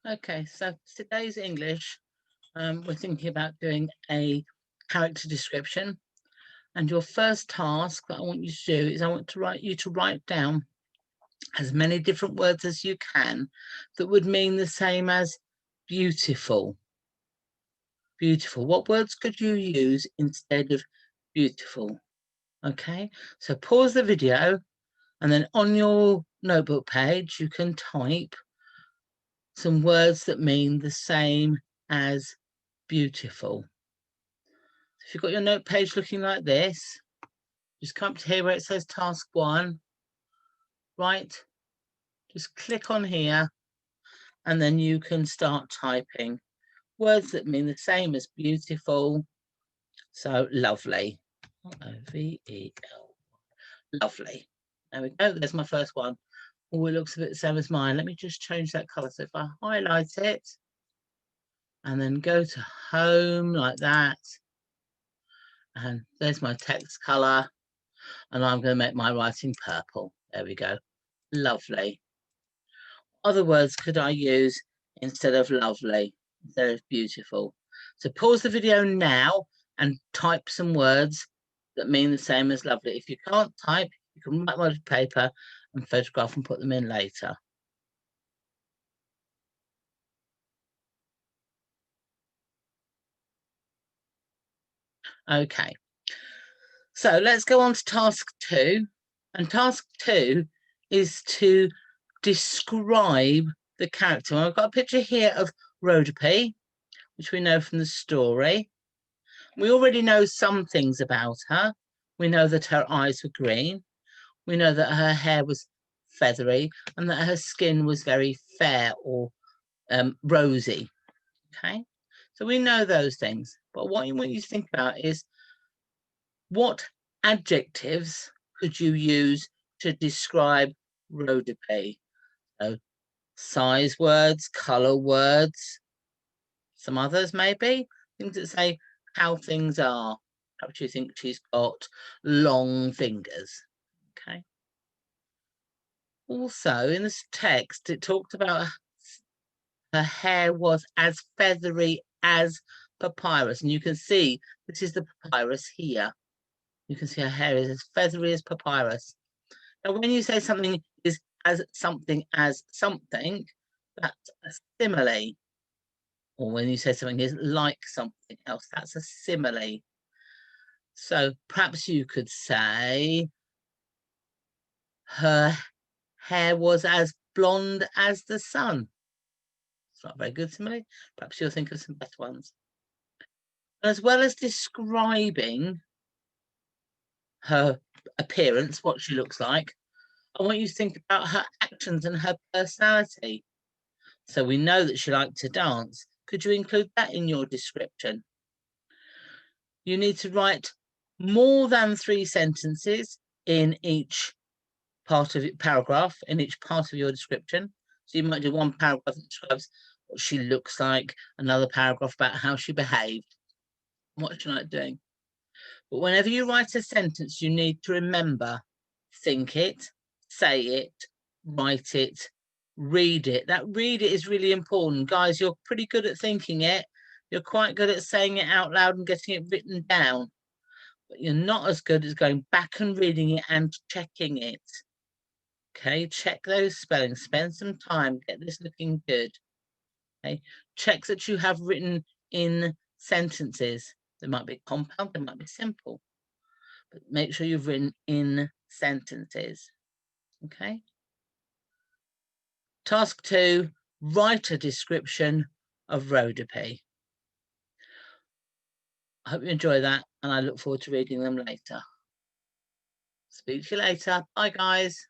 Okay, so today's English, we're thinking about doing a character description. And your first task that I want you to do is I want you to write down as many different words as you can that would mean the same as beautiful. Beautiful. What words could you use instead of beautiful? Okay, so pause the video and then on your notebook page, you can type some words that mean the same as beautiful. If you've got your note page looking like this, just come up to here where it says task 1, right? Just click on here and then you can start typing words that mean the same as beautiful. So lovely, L-O-V-E-L, lovely. There we go, there's my first one. Oh, it looks a bit the same as mine. Let me just change that colour. So if I highlight it and then go to home like that, and there's my text colour, and I'm going to make my writing purple. There we go. Lovely. Other words could I use instead of lovely, instead of beautiful? So pause the video now and type some words that mean the same as lovely. If you can't type, you can write them on paper and photograph and put them in later. Okay, so let's go on to task 2. And task 2 is to describe the character. I've got a picture here of Rhodopis, which we know from the story. We already know some things about her. We know that her eyes were green. We know that her hair was feathery and that her skin was very fair or rosy. Okay, so we know those things. But what I want you to think about is what adjectives could you use to describe Rhodopis? So size words, colour words, some others maybe, things that say how things are. Perhaps you think she's got long fingers. Okay. Also, in this text, it talked about her hair was as feathery as papyrus. And you can see this is the papyrus here. You can see her hair is as feathery as papyrus. Now, when you say something is as something, that's a simile. Or when you say something is like something else, that's a simile. So perhaps you could say her hair was as blonde as the sun. It's not very good simile. Perhaps you'll think of some better ones. As well as describing her appearance, what she looks like, I want you to think about her actions and her personality. So we know that she liked to dance. Could you include that in your description? You need to write more than 3 sentences in each part of it, paragraph, in each part of your description. So you might do one paragraph that describes what she looks like, another paragraph about how she behaved, what she liked doing. But whenever you write a sentence, you need to remember, think it, say it, write it, read it. That read it is really important. Guys, you're pretty good at thinking it. You're quite good at saying it out loud and getting it written down. But you're not as good as going back and reading it and checking it. Okay, check those spellings. Spend some time. Get this looking good. Okay, check that you have written in sentences. They might be compound, they might be simple. But make sure you've written in sentences. Okay. Task 2, write a description of Rhodopis. I hope you enjoy that and I look forward to reading them later. Speak to you later. Bye, guys.